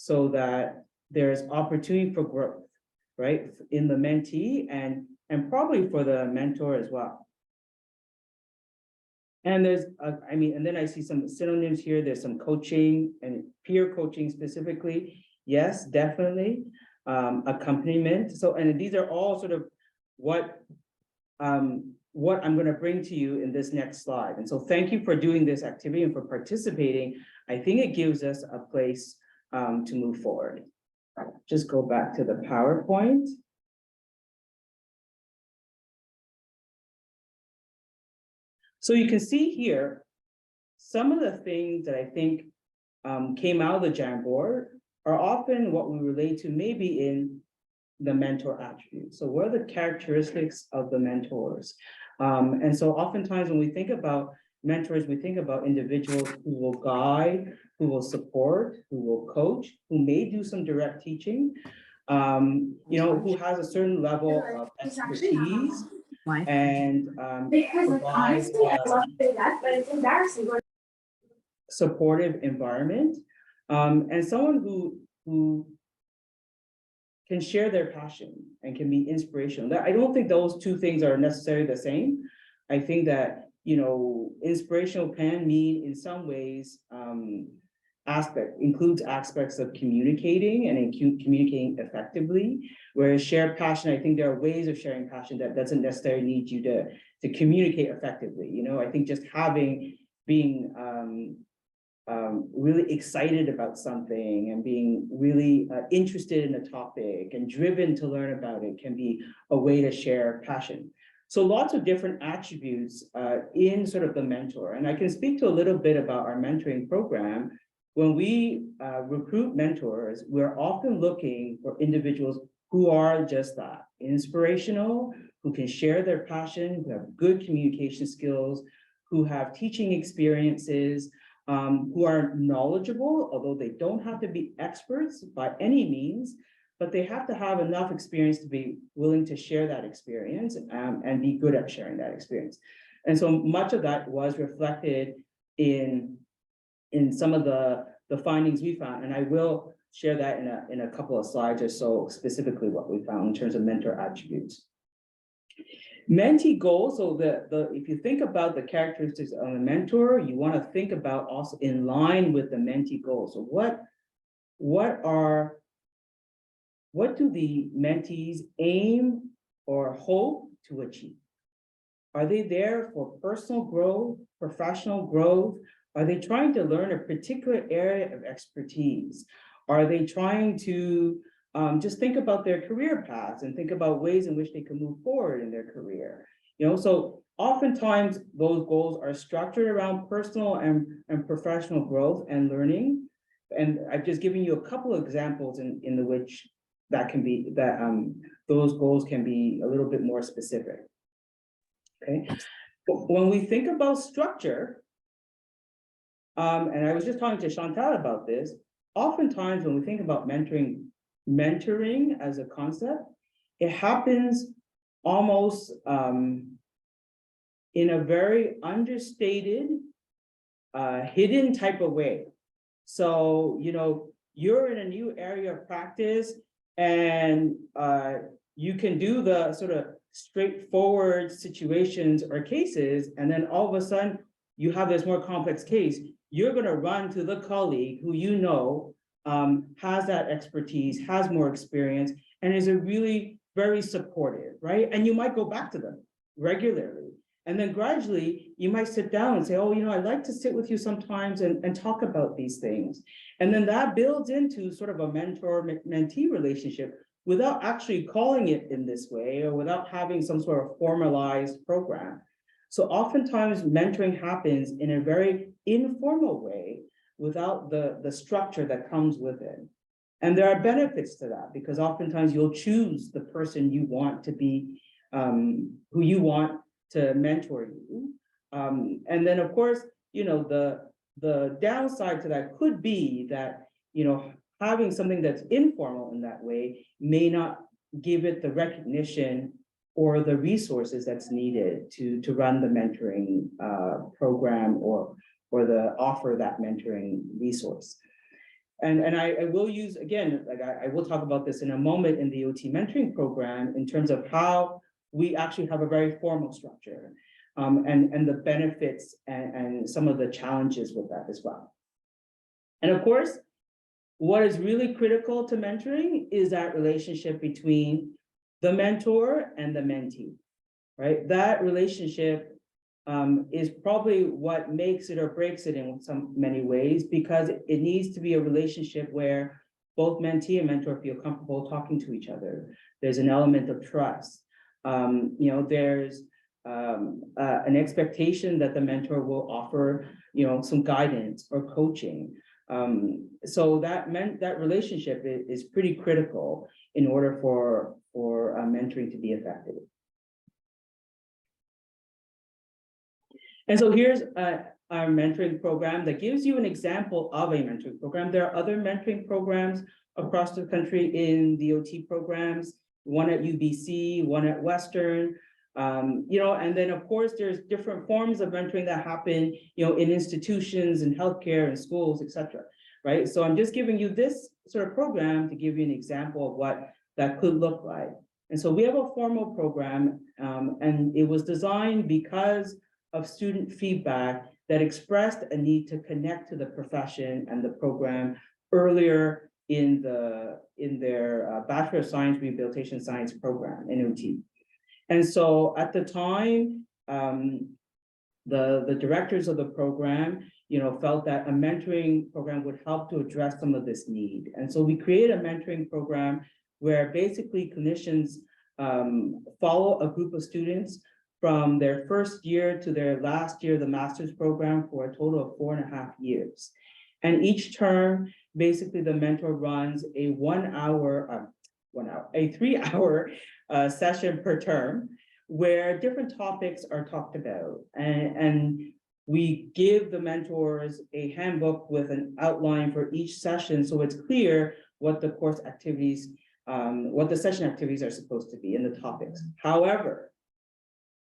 so that there's opportunity for growth, right? In the mentee and probably for the mentor as well. And there's, and then I see some synonyms here. There's some coaching and peer coaching specifically. Yes, definitely. Accompaniment. So, and these are all sort of what I'm going to bring to you in this next slide. And so thank you for doing this activity and for participating. I think it gives us a place to move forward. Just go back to the PowerPoint. So you can see here, some of the things that I think came out of the Jamboard are often what we relate to maybe in the mentor attributes. So what are the characteristics of the mentors? And so oftentimes when we think about mentors, we think about individuals who will guide, who will support, who will coach, who may do some direct teaching, who has a certain level of expertise and provides a supportive environment, and someone who can share their passion and can be inspirational. I don't think those two things are necessarily the same. I think that, inspirational can mean in some ways, includes aspects of communicating and communicating effectively, whereas shared passion, I think there are ways of sharing passion that doesn't necessarily need you to communicate effectively. I think just being really excited about something and being really interested in a topic and driven to learn about it can be a way to share passion. So lots of different attributes in sort of the mentor. And I can speak to a little bit about our mentoring program. When we recruit mentors, we're often looking for individuals who are just that, inspirational, who can share their passion, who have good communication skills, who have teaching experiences, who are knowledgeable, although they don't have to be experts by any means, but they have to have enough experience to be willing to share that experience and be good at sharing that experience. And so much of that was reflected in some of the findings we found, and I will share that in a couple of slides or so, specifically what we found in terms of mentor attributes. Mentee goals, so if you think about the characteristics of a mentor, you want to think about also in line with the mentee goals. So what do the mentees aim or hope to achieve? Are they there for personal growth, professional growth? Are they trying to learn a particular area of expertise? Are they trying to just think about their career paths and think about ways in which they can move forward in their career? So oftentimes those goals are structured around personal and professional growth and learning. And I've just given you a couple of examples in which those goals can be a little bit more specific. Okay. But when we think about structure, and I was just talking to Chantal about this, oftentimes when we think about mentoring as a concept, it happens almost in a very understated, hidden type of way. So, you're in a new area of practice and you can do the sort of straightforward situations or cases, and then all of a sudden you have this more complex case. You're going to run to the colleague who has that expertise, has more experience, and is a really very supportive, right? And you might go back to them regularly. And then gradually you might sit down and say, oh, I'd like to sit with you sometimes and talk about these things. And then that builds into sort of a mentor-mentee relationship without actually calling it in this way or without having some sort of formalized program. So oftentimes mentoring happens in a very informal way without the structure that comes with it. And there are benefits to that because oftentimes you'll choose the person you want to be, who you want to mentor you. And then of course, the downside to that could be that, having something that's informal in that way may not give it the recognition or the resources that's needed to run the mentoring program or offer that mentoring resource. and I will use, again, like I will talk about this in a moment in the OT mentoring program in terms of how we actually have a very formal structure, and the benefits and some of the challenges with that as well. And of course, what is really critical to mentoring is that relationship between the mentor and the mentee, right? That relationship is probably what makes it or breaks it in many ways, because it needs to be a relationship where both mentee and mentor feel comfortable talking to each other. There's an element of trust. There's an expectation that the mentor will offer, some guidance or coaching. So that relationship is pretty critical in order for mentoring to be effective. And so here's our mentoring program that gives you an example of a mentoring program. There are other mentoring programs across the country in the OT programs, one at UBC, one at Western, and then of course there's different forms of mentoring that happen, in institutions and healthcare and schools, etc. Right? So I'm just giving you this sort of program to give you an example of what that could look like. And so we have a formal program, and it was designed because of student feedback that expressed a need to connect to the profession and the program earlier in their Bachelor of Science Rehabilitation Science program in OT. And so at the time, the directors of the program, felt that a mentoring program would help to address some of this need. And so we created a mentoring program where basically clinicians follow a group of students from their first year to their last year of the master's program for a total of 4.5 years. And each term, basically the mentor runs a 3-hour session per term where different topics are talked about. And we give the mentors a handbook with an outline for each session, so it's clear what the course activities, what the session activities are supposed to be in the topics. However,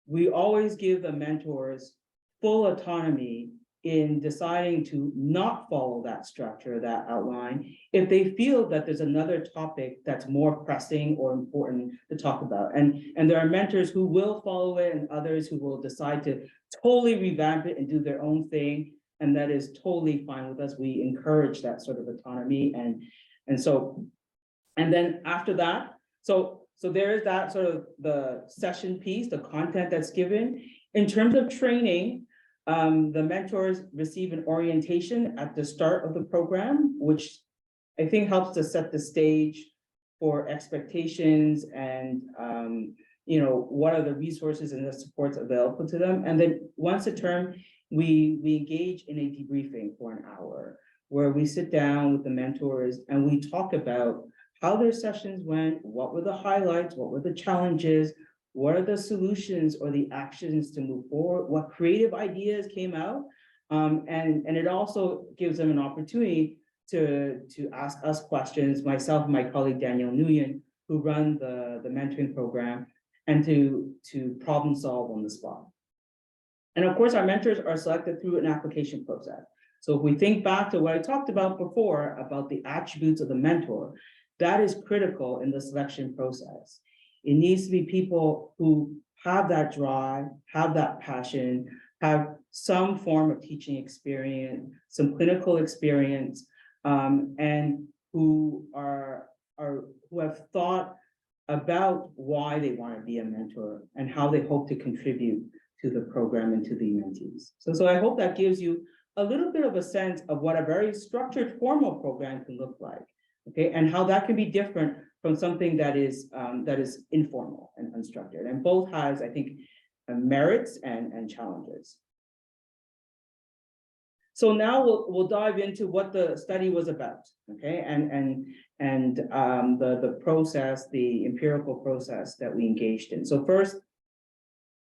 we always give the mentors full autonomy in deciding to not follow that structure, that outline, if they feel that there's another topic that's more pressing or important to talk about. And there are mentors who will follow it and others who will decide to totally revamp it and do their own thing. And that is totally fine with us. We encourage that sort of autonomy. And then after that, so there is that sort of the session piece, the content that's given. In terms of training, the mentors receive an orientation at the start of the program, which I think helps to set the stage for expectations and, what are the resources and the supports available to them. And then once a term, we engage in a debriefing for an hour where we sit down with the mentors and we talk about how their sessions went, what were the highlights, what were the challenges, what are the solutions or the actions to move forward, what creative ideas came out, and it also gives them an opportunity to ask us questions, myself and my colleague Danielle Nguyen, who run the mentoring program, and to problem solve on the spot. And of course, our mentors are selected through an application process. So if we think back to what I talked about before, about the attributes of the mentor, that is critical in the selection process. It needs to be people who have that drive, have that passion, have some form of teaching experience, some clinical experience, and who have thought about why they want to be a mentor and how they hope to contribute to the program and to the mentees. So I hope that gives you a little bit of a sense of what a very structured formal program can look like, okay, and how that can be different from something that is informal and unstructured. And both has, I think, merits and challenges. So now we'll dive into what the study was about, okay, and the process, the empirical process that we engaged in. So first,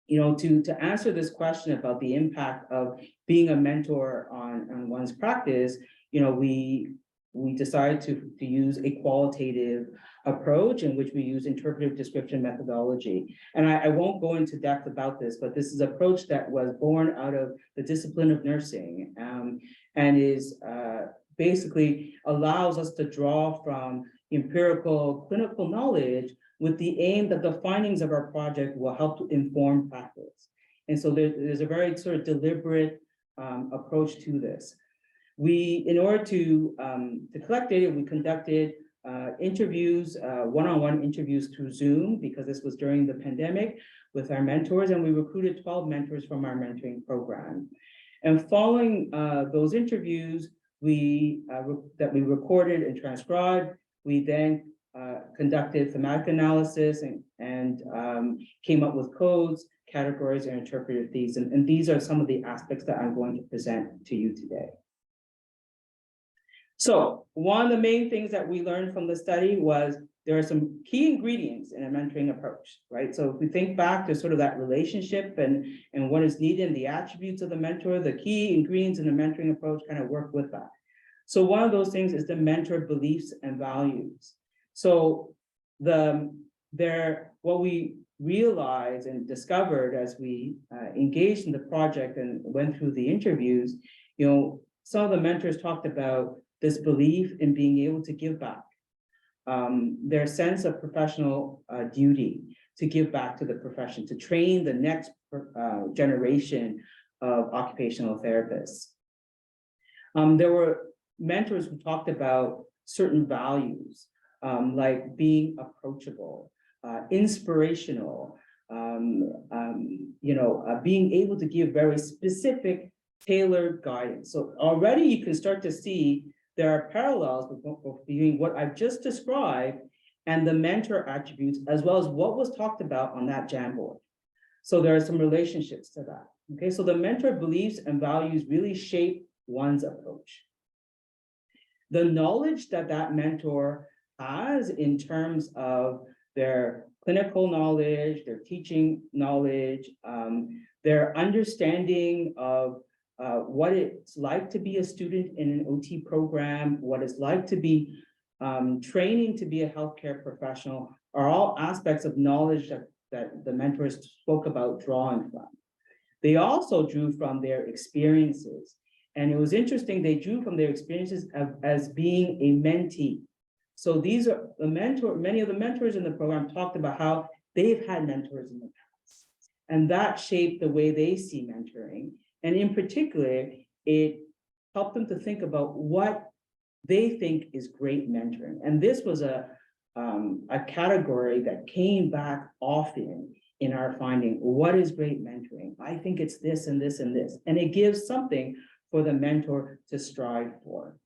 to answer this question about the impact of being a mentor on one's practice, we decided to use a qualitative approach in which we use interpretive description methodology. And I won't go into depth about this, but this is an approach that was born out of the discipline of nursing, and is basically allows us to draw from empirical clinical knowledge with the aim that the findings of our project will help to inform practice. And so there's a very sort of deliberate approach to this. In order to collect data, we conducted interviews, one-on-one interviews through Zoom, because this was during the pandemic, with our mentors, and we recruited 12 mentors from our mentoring program. And following those interviews, that we recorded and transcribed, we then conducted thematic analysis and came up with codes, categories, and interpreted these. And these are some of the aspects that I'm going to present to you today. So one of the main things that we learned from the study was there are some key ingredients in a mentoring approach, right? So if we think back to sort of that relationship and what is needed and the attributes of the mentor, the key ingredients in the mentoring approach kind of work with that. So one of those things is the mentor beliefs and values. So what we realized and discovered as we engaged in the project and went through the interviews, some of the mentors talked about this belief in being able to give back, their sense of professional duty to give back to the profession, to train the next generation of occupational therapists. There were mentors who talked about certain values, like being approachable, inspirational, being able to give very specific, tailored guidance. So already you can start to see there are parallels between what I've just described and the mentor attributes, as well as what was talked about on that Jamboard. So there are some relationships to that. Okay, so the mentor beliefs and values really shape one's approach. The knowledge that mentor has in terms of their clinical knowledge, their teaching knowledge, their understanding of what it's like to be a student in an OT program, what it's like to be training to be a healthcare professional, are all aspects of knowledge that the mentors spoke about drawing from. They also drew from their experiences. And it was interesting, they drew from their experiences as being a mentee. So these are many of the mentors in the program talked about how they've had mentors in the past. And that shaped the way they see mentoring. And in particular, it helped them to think about what they think is great mentoring. And this was a category that came back often in our finding. What is great mentoring? I think it's this and this and this. And it gives something for the mentor to strive for.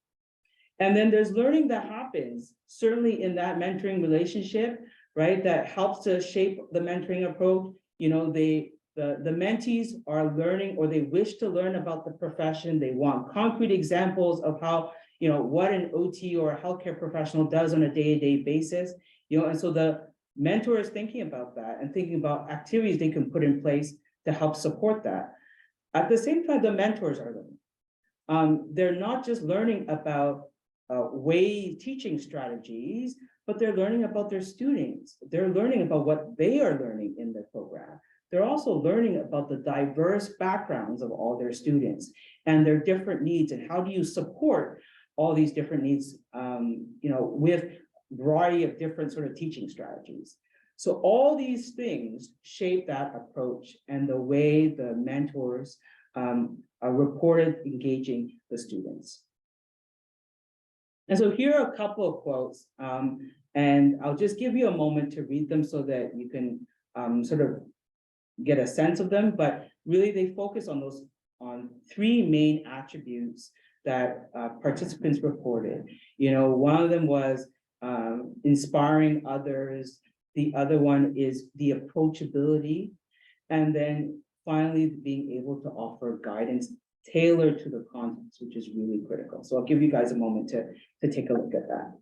And then there's learning that happens, certainly in that mentoring relationship, right? That helps to shape the mentoring approach. The mentees are learning, or they wish to learn about the profession. They want concrete examples of how, what an OT or a healthcare professional does on a day-to-day basis. And so the mentor is thinking about that and thinking about activities they can put in place to help support that. At the same time, the mentors are learning. They're not just learning about teaching strategies, but they're learning about their students. They're learning about what they are learning in the program. They're also learning about the diverse backgrounds of all their students and their different needs, and how do you support all these different needs, with a variety of different sort of teaching strategies. So all these things shape that approach and the way the mentors are reported engaging the students. And so here are a couple of quotes, and I'll just give you a moment to read them so that you can sort of get a sense of them, but really they focus on three main attributes that participants reported. One of them was inspiring others. The other one is the approachability. And then finally, being able to offer guidance tailored to the context, which is really critical. So I'll give you guys a moment to take a look at that.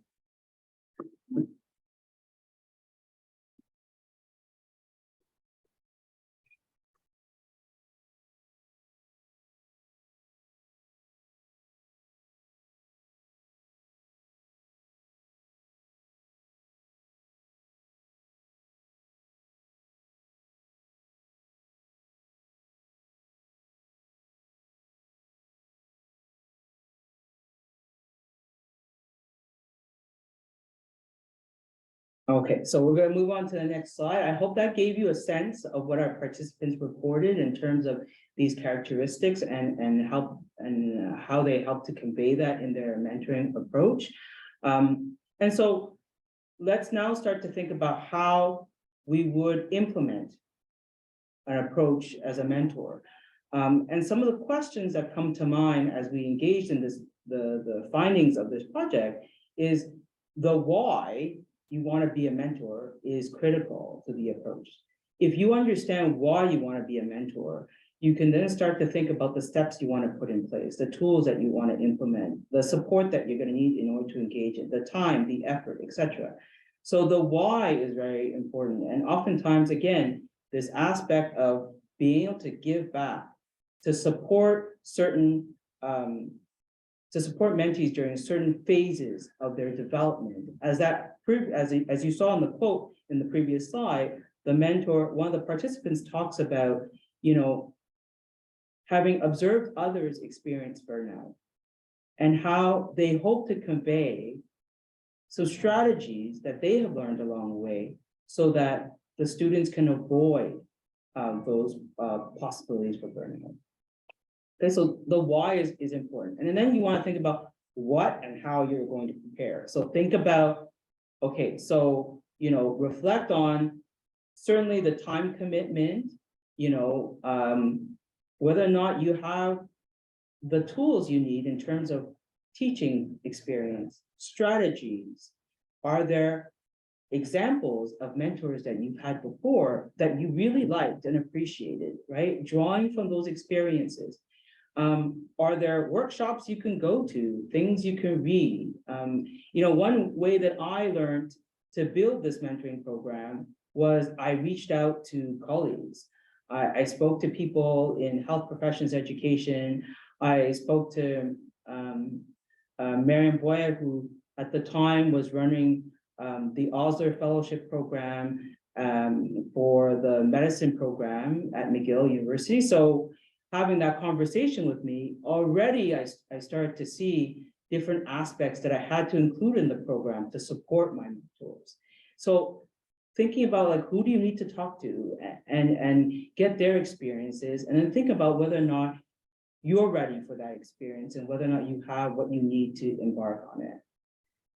Okay, so we're gonna move on to the next slide. I hope that gave you a sense of what our participants reported in terms of these characteristics and how they help to convey that in their mentoring approach. And so let's now start to think about how we would implement an approach as a mentor. And some of the questions that come to mind as we engage in this, the findings of this project is the why you want to be a mentor is critical to the approach. If you understand why you want to be a mentor, you can then start to think about the steps you want to put in place, the tools that you want to implement, the support that you're going to need in order to engage in, the time, the effort, etc. So the why is very important. And oftentimes, again, this aspect of being able to give back, to support certain to support mentees during certain phases of their development. As you saw in the quote in the previous slide, the mentor, one of the participants talks about, having observed others experience burnout and how they hope to convey some strategies that they have learned along the way so that the students can avoid those possibilities for burnout. Okay, so the why is important. And then you want to think about what and how you're going to prepare. So think about, okay, so, reflect on certainly the time commitment, whether or not you have the tools you need in terms of teaching experience, strategies. Are there examples of mentors that you've had before that you really liked and appreciated, right? Drawing from those experiences. Are there workshops you can go to, things you can read? One way that I learned to build this mentoring program was I reached out to colleagues. I spoke to people in health professions education. I spoke to Mariam Boya, who at the time was running the Osler Fellowship Program for the medicine program at McGill University. So having that conversation with me, already I started to see different aspects that I had to include in the program to support my mentors. So thinking about like, who do you need to talk to and get their experiences, and then think about whether or not you're ready for that experience and whether or not you have what you need to embark on it.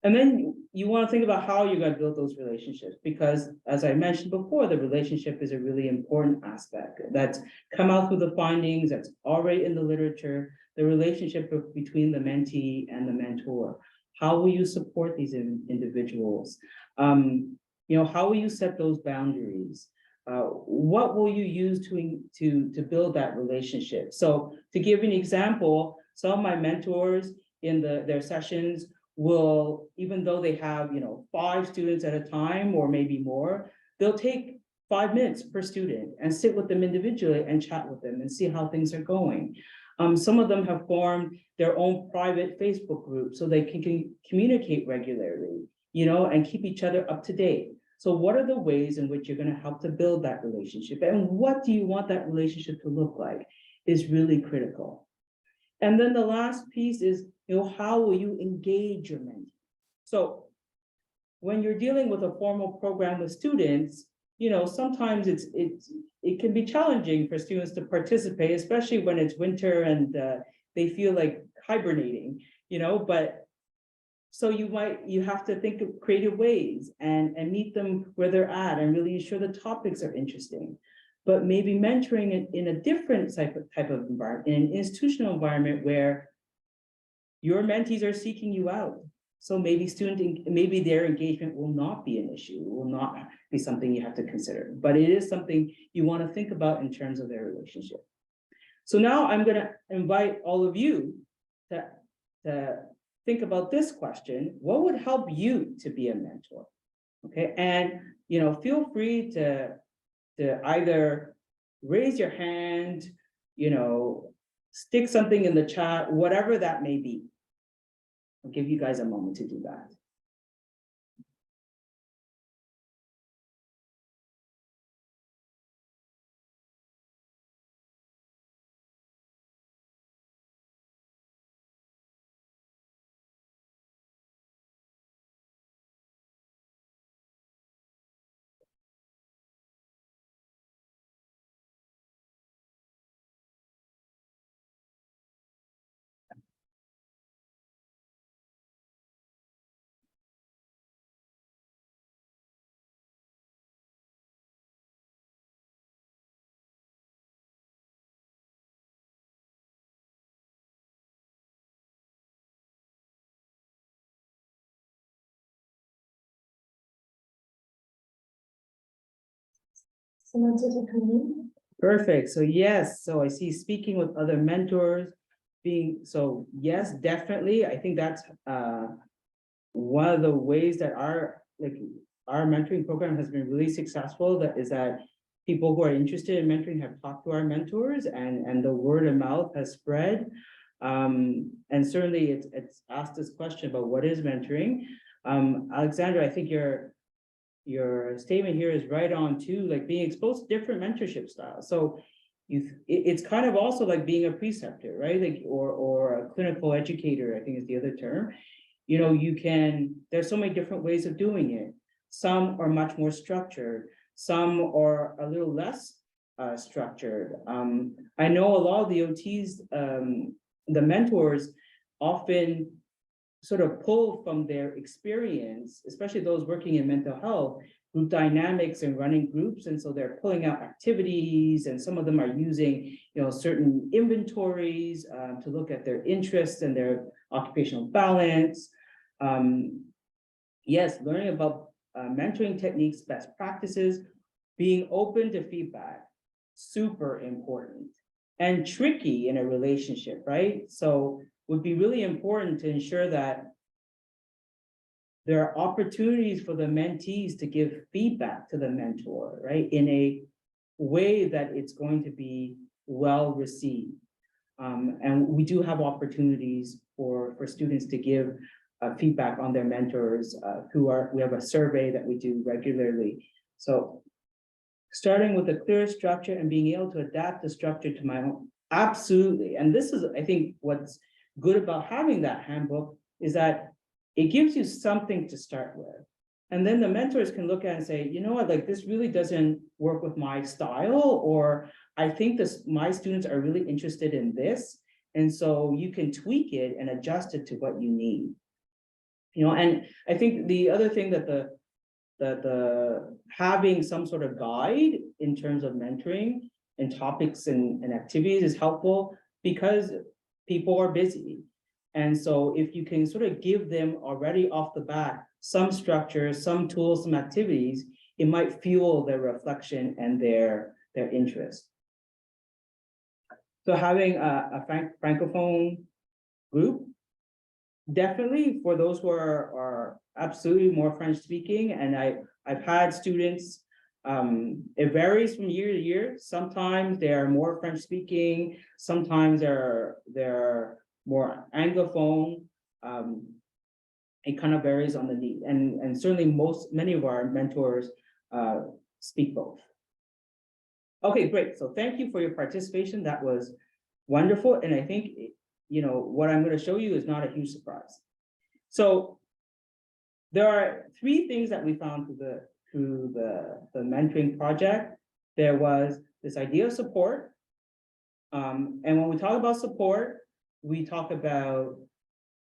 And then you want to think about how you're going to build those relationships, because as I mentioned before, the relationship is a really important aspect that's come out through the findings, that's already in the literature, the relationship between the mentee and the mentor. How will you support these individuals? How will you set those boundaries? What will you use to build that relationship? So to give an example, some of my mentors in their sessions will, even though they have 5 students at a time or maybe more, they'll take 5 minutes per student and sit with them individually and chat with them and see how things are going. Some of them have formed their own private Facebook group so they can communicate regularly, and keep each other up to date. So what are the ways in which you're going to help to build that relationship, and what do you want that relationship to look like is really critical. And then the last piece is, how will you engage your mentee? So when you're dealing with a formal program with students, sometimes it can be challenging for students to participate, especially when it's winter and they feel like hibernating, but so you have to think of creative ways and meet them where they're at and really ensure the topics are interesting. But maybe mentoring in a different type of environment, in an institutional environment where your mentees are seeking you out. So maybe their engagement will not be an issue, will not be something you have to consider, but it is something you want to think about in terms of their relationship. So now I'm going to invite all of you to think about this question: what would help you to be a mentor? Okay, and feel free to either raise your hand, stick something in the chat, whatever that may be. I'll give you guys a moment to do that. Perfect. So yes, so I see speaking with other mentors being, so yes, definitely. I think that's one of the ways that our mentoring program has been really successful, that is that people who are interested in mentoring have talked to our mentors, and the word of mouth has spread. And certainly it's asked this question about what is mentoring. Alexandra, I think your statement here is right on too, like being exposed to different mentorship styles. So it's kind of also like being a preceptor, right? Like, or a clinical educator, I think is the other term. You know, there's so many different ways of doing it. Some are much more structured, some are a little less structured. I know a lot of the OTs, the mentors often sort of pull from their experience, especially those working in mental health, group dynamics and running groups. And so they're pulling out activities, and some of them are using, certain inventories to look at their interests and their occupational balance. Yes, learning about mentoring techniques, best practices, being open to feedback, super important and tricky in a relationship, right? So would be really important to ensure that there are opportunities for the mentees to give feedback to the mentor, right? In a way that it's going to be well received. And we do have opportunities for students to give feedback on their mentors we have a survey that we do regularly. So starting with a clear structure and being able to adapt the structure to my own, absolutely. And this is, I think, what's good about having that handbook is that it gives you something to start with. And then the mentors can look at it and say, you know what, like this really doesn't work with my style, or I think my students are really interested in this. And so you can tweak it and adjust it to what you need. And I think the other thing that the having some sort of guide in terms of mentoring and topics and activities is helpful, because people are busy. And so if you can sort of give them already off the bat some structure, some tools, some activities, it might fuel their reflection and their interest. So having a Francophone group, definitely for those who are absolutely more French speaking. And I've had students, it varies from year to year. Sometimes they're more French speaking, sometimes they're more Anglophone. It kind of varies on the need. And certainly many of our mentors speak both. Okay, great. So thank you for your participation. That was wonderful. And I think, what I'm going to show you is not a huge surprise. So there are 3 things that we found through the mentoring project. There was this idea of support. And when we talk about support, we talk about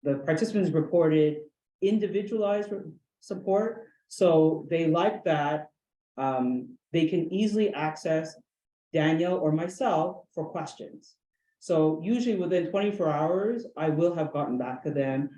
the participants reported individualized support. So they like that they can easily access Daniel or myself for questions. So usually within 24 hours, I will have gotten back to them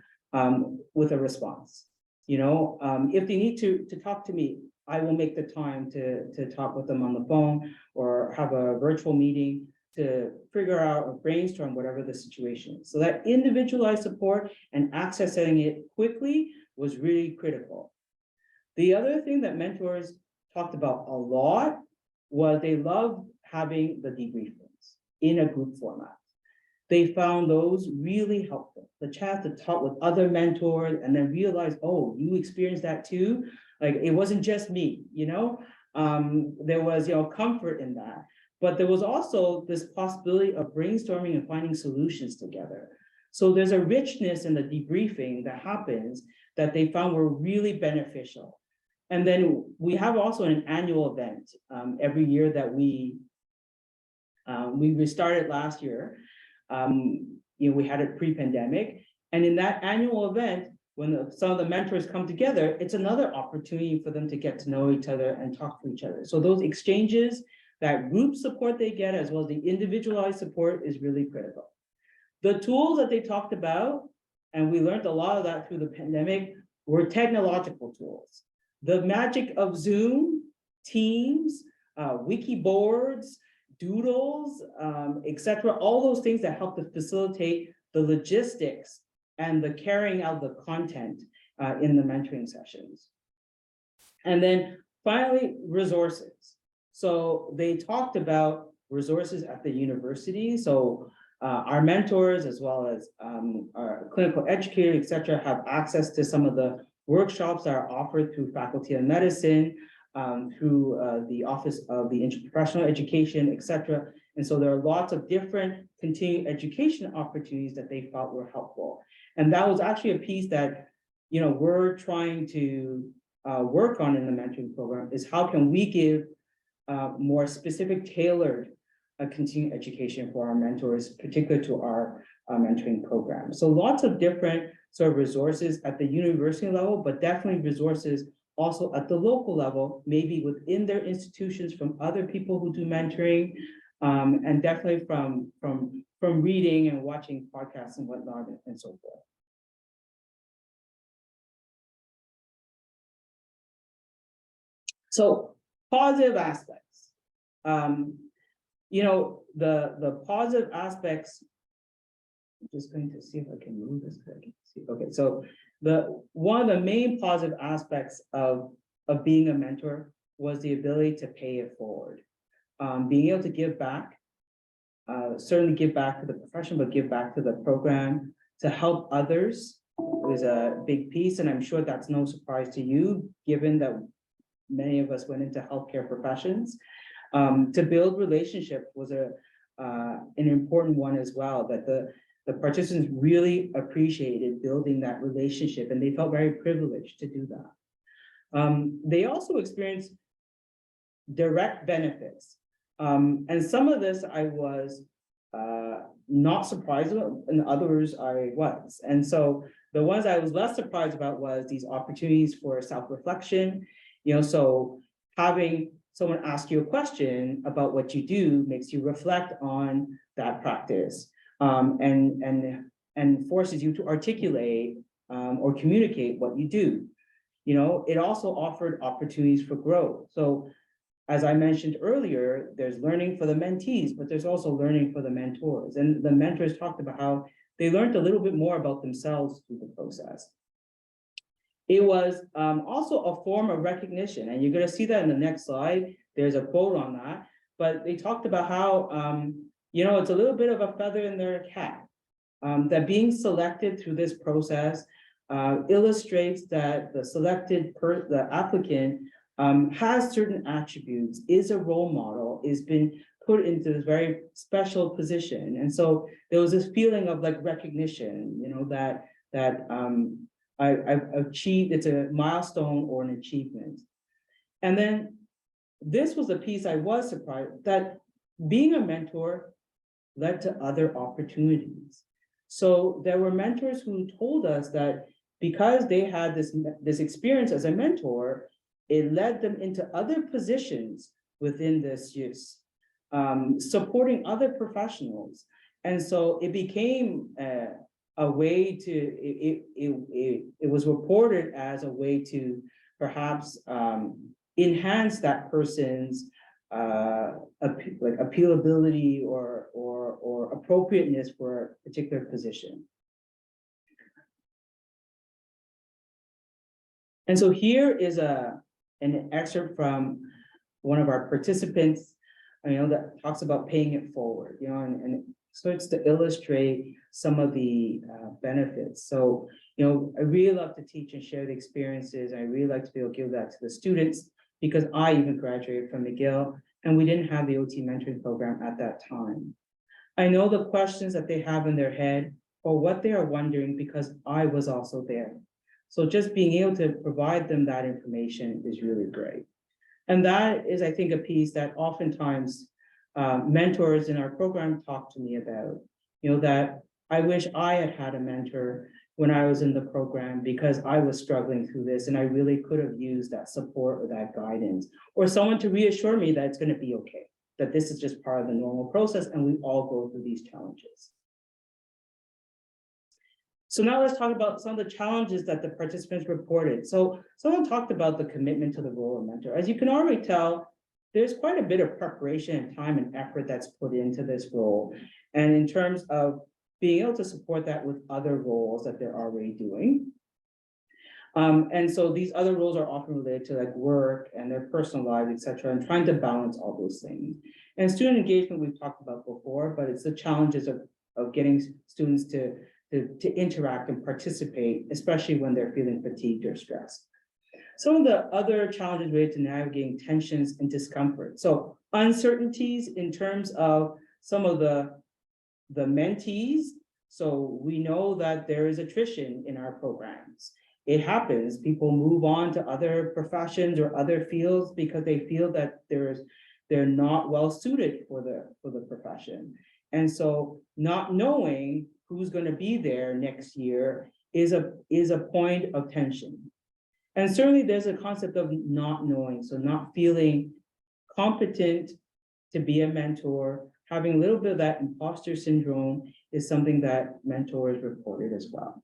with a response. If they need to talk to me, I will make the time to talk with them on the phone or have a virtual meeting to figure out or brainstorm whatever the situation is. So that individualized support and accessing it quickly was really critical. The other thing that mentors talked about a lot was they love having the debriefings in a group format. They found those really helpful. The chance to talk with other mentors and then realize, oh, you experienced that too. Like it wasn't just me, there was, comfort in that. But there was also this possibility of brainstorming and finding solutions together. So there's a richness in the debriefing that happens that they found were really beneficial. And then we have also an annual event every year that we restarted last year. We had it pre-pandemic. And in that annual event, when some of the mentors come together, it's another opportunity for them to get to know each other and talk to each other. So those exchanges, that group support they get, as well as the individualized support, is really critical. The tools that they talked about, and we learned a lot of that through the pandemic, were technological tools. The magic of Zoom, Teams, wiki boards, doodles, etc. All those things that help to facilitate the logistics and the carrying out the content in the mentoring sessions. And then finally, resources. So they talked about resources at the university. So our mentors, as well as our clinical educators, et cetera, have access to some of the workshops that are offered through Faculty of Medicine, through the Office of the Interprofessional Education, et cetera. And so there are lots of different continuing education opportunities that they felt were helpful. And that was actually a piece that, you know, we're trying to work on in the mentoring program, is how can we give more specific, tailored continuing education for our mentors, particularly to our mentoring program. So lots of different sort of resources at the university level, but definitely resources also at the local level, maybe within their institutions from other people who do mentoring, and definitely from reading and watching podcasts and whatnot and so forth. So positive aspects. You know, the positive aspects, I'm just going to see if I can move this. Okay, so one of the main positive aspects of being a mentor was the ability to pay it forward. Being able to give back, certainly give back to the profession, but give back to the program, to help others was a big piece. And I'm sure that's no surprise to you, given that many of us went into healthcare professions. To build relationship was an important one as well, that the participants really appreciated building that relationship, and they felt very privileged to do that. They also experienced direct benefits. And some of this I was not surprised about, and others I was. And so the ones I was less surprised about was these opportunities for self-reflection. You know, so having someone ask you a question about what you do makes you reflect on that practice, and forces you to articulate or communicate what you do. You know, it also offered opportunities for growth. So as I mentioned earlier, there's learning for the mentees, but there's also learning for the mentors. And the mentors talked about how they learned a little bit more about themselves through the process. It was also a form of recognition, and you're going to see that in the next slide. There's a quote on that, but they talked about how, you know, it's a little bit of a feather in their cap, that being selected through this process illustrates that the applicant has certain attributes, is a role model, is been put into this very special position. And so there was this feeling of like recognition, you know, that I've achieved, it's a milestone or an achievement. And then this was a piece I was surprised that being a mentor led to other opportunities. So there were mentors who told us that because they had this experience as a mentor, it led them into other positions within this use, supporting other professionals. And so it became a way to, it was reported as a way to perhaps enhance that person's like appealability or appropriateness for a particular position. And so here is an excerpt from one of our participants, you know, that talks about paying it forward, you know, and starts to illustrate some of the benefits. So, you know, I really love to teach and share the experiences. I really like to be able to give that to the students, because I even graduated from McGill and we didn't have the OT mentoring program at that time. I know the questions that they have in their head or what they are wondering because I was also there. So just being able to provide them that information is really great. And that is, I think, a piece that oftentimes mentors in our program talk to me about, you know, that I wish I had had a mentor when I was in the program because I was struggling through this and I really could have used that support or that guidance, or someone to reassure me that it's going to be okay, that this is just part of the normal process and we all go through these challenges. So now let's talk about some of the challenges that the participants reported. So someone talked about the commitment to the role of mentor. As you can already tell, there's quite a bit of preparation and time and effort that's put into this role. And in terms of being able to support that with other roles that they're already doing. And so these other roles are often related to like work and their personal lives, et cetera, and trying to balance all those things. And student engagement we've talked about before, but it's the challenges of getting students to interact and participate, especially when they're feeling fatigued or stressed. Some of the other challenges related to navigating tensions and discomfort. So uncertainties in terms of some of the mentees. So we know that there is attrition in our programs. It happens, people move on to other professions or other fields because they feel that they're not well suited for the profession. And so not knowing who's going to be there next year is a point of tension. And certainly there's a concept of not knowing, so not feeling competent to be a mentor, having a little bit of that imposter syndrome is something that mentors reported as well.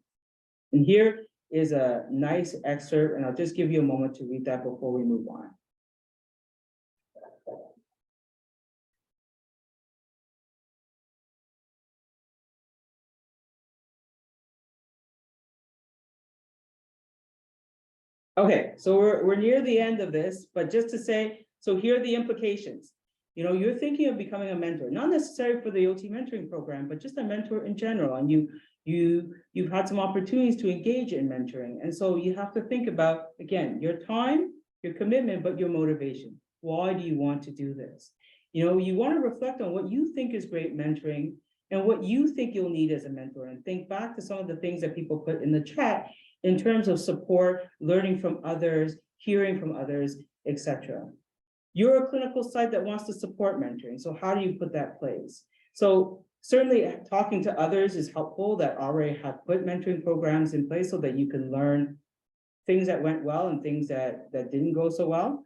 And here is a nice excerpt, and I'll just give you a moment to read that before we move on. Okay, so we're near the end of this, but just to say, so here are the implications. You know, you're thinking of becoming a mentor, not necessarily for the OT mentoring program, but just a mentor in general. And you've had some opportunities to engage in mentoring. And so you have to think about, again, your time, your commitment, but your motivation. Why do you want to do this? You know, you want to reflect on what you think is great mentoring and what you think you'll need as a mentor, and think back to some of the things that people put in the chat in terms of support, learning from others, hearing from others, etc. You're a clinical site that wants to support mentoring. So how do you put that place? So certainly talking to others is helpful that already have put mentoring programs in place so that you can learn things that went well and things that didn't go so well.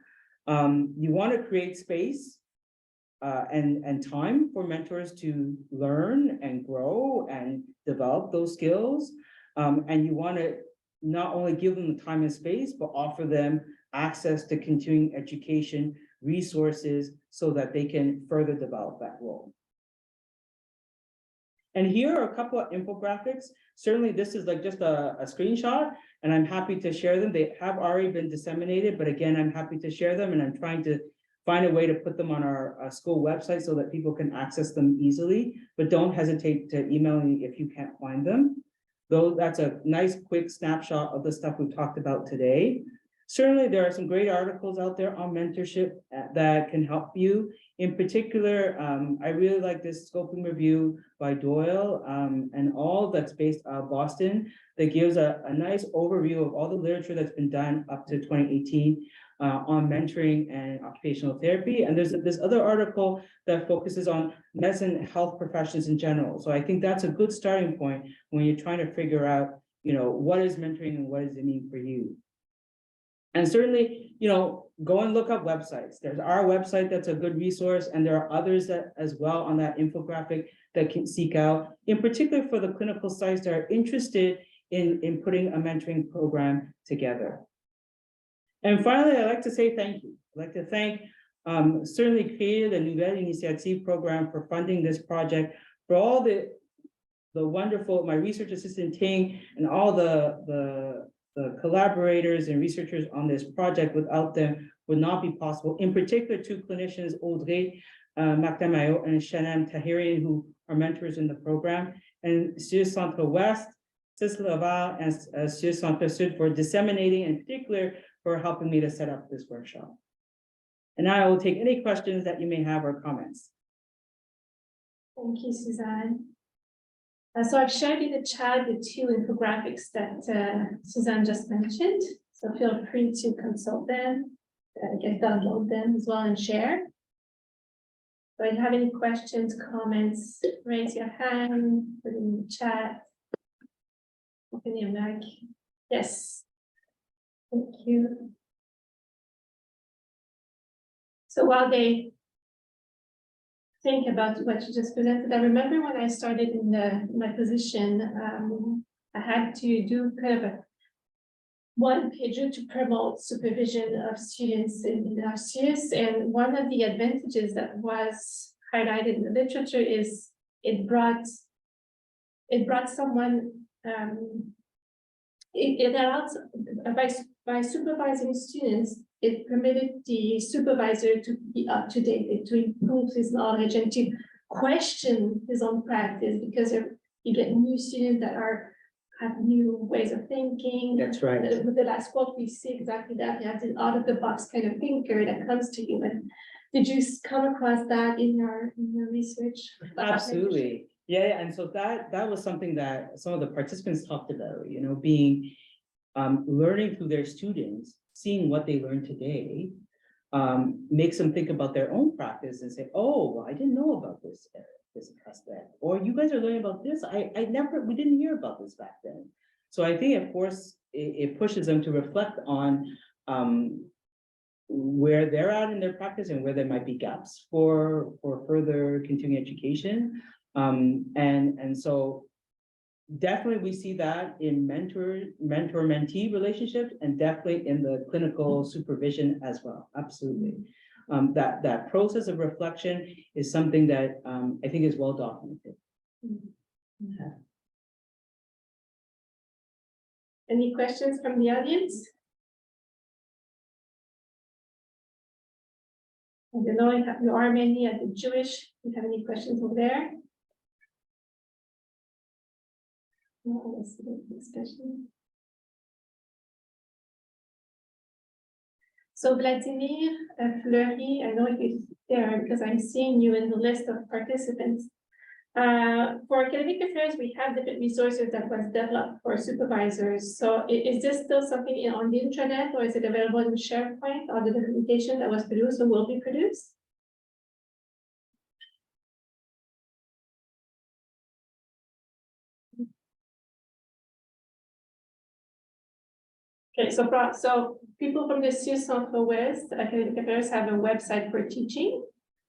You want to create space and time for mentors to learn and grow and develop those skills. And you want to not only give them the time and space, but offer them access to continuing education, resources, so that they can further develop that role. And here are a couple of infographics. Certainly this is like just a screenshot, and I'm happy to share them. They have already been disseminated, but again, I'm happy to share them, and I'm trying to find a way to put them on our school website so that people can access them easily, but don't hesitate to email me if you can't find them. Though that's a nice quick snapshot of the stuff we've talked about today. Certainly there are some great articles out there on mentorship that can help you. In particular, I really like this scoping review by Doyle and all that's based out of Boston that gives a nice overview of all the literature that's been done up to 2018 on mentoring and occupational therapy. And there's this other article that focuses on medicine health professions in general. So I think that's a good starting point when you're trying to figure out, you know, what is mentoring and what does it mean for you? And certainly, you know, go and look up websites. There's our website that's a good resource, and there are others that as well on that infographic that can seek out, in particular for the clinical sites that are interested in putting a mentoring program together. And finally, I'd like to say thank you. I'd like to thank certainly Créer, the Nouvelle Initiative program, for funding this project, for all the wonderful, my research assistant Ting, and all the collaborators and researchers on this project. Without them would not be possible. In particular, two clinicians, Audrey Martin-Maillot and Shannon Tahirian, who are mentors in the program, and Sur Centre West, Cis Laval, and Sur Centre Sud for disseminating, in particular, for helping me to set up this workshop. And now I will take any questions that you may have or comments. Thank you, Suzanne. So I've shared in the chat the two infographics that Suzanne just mentioned. So feel free to consult them, download them as well and share. So if you have any questions, comments, raise your hand, put it in the chat. Open your mic. Yes. Thank you. So while they think about what you just presented, I remember when I started in my position, I had to do kind of one pager to promote supervision of students in the RCS. And one of the advantages that was highlighted in the literature is it brought someone, it allows, by supervising students, it permitted the supervisor to be up to date, to improve his knowledge and to question his own practice, because you get new students that have new ways of thinking. That's right. With the last quote, we see exactly that. You have an out of the box kind of thinker that comes to you. And did you come across that in your research? Absolutely. Yeah, and so that was something that some of the participants talked about, being learning through their students, seeing what they learned today, makes them think about their own practice and say, oh, well, I didn't know about this aspect, or you guys are learning about this. We didn't hear about this back then. So I think, of course, it pushes them to reflect on where they're at in their practice and where there might be gaps for further continuing education. And so definitely we see that in mentor-mentee relationships, and definitely in the clinical supervision as well. Absolutely. That process of reflection is something that I think is well documented. Yeah. Any questions from the audience? I don't know if you are many at the Jewish. Do you have any questions over there? No, let's see the discussion. So Vladimir Fleury, I know you're there because I'm seeing you in the list of participants. For academic affairs, we have different resources that was developed for supervisors. So is this still something on the intranet, or is it available in SharePoint, or the documentation that was produced or will be produced? Okay, so people from the CIUS Centre-Ouest academic affairs have a website for teaching,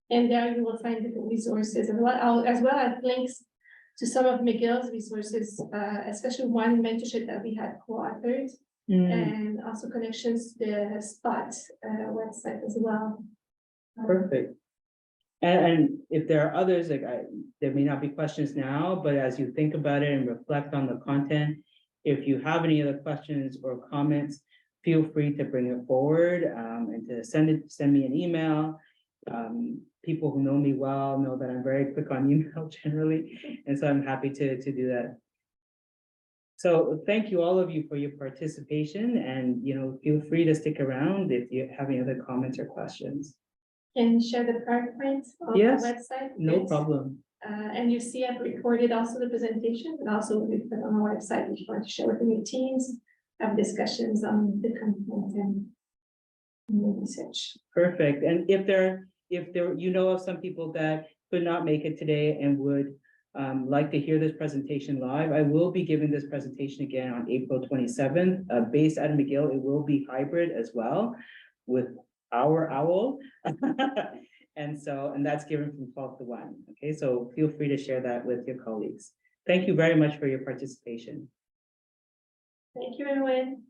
and there you will find different resources as well as links to some of McGill's resources, especially one mentorship that we had co-authored, and also connections to the SPOT website as well. Perfect. And if there are others, there may not be questions now, but as you think about it and reflect on the content, if you have any other questions or comments, feel free to bring it forward and to send me an email. People who know me well know that I'm very quick on email generally, and so I'm happy to do that. So thank you all of you for your participation, and feel free to stick around if you have any other comments or questions. Can you share the PowerPoint on the website? No problem. And you see I've recorded also the presentation, and also we put on our website if you want to share with your teams, have discussions on the content and the research. Perfect. And if there of some people that could not make it today and would like to hear this presentation live, I will be giving this presentation again on April 27th, based out of McGill. It will be hybrid as well with our OWL. And that's given from 12 to 1. Okay, so feel free to share that with your colleagues. Thank you very much for your participation. Thank you, everyone.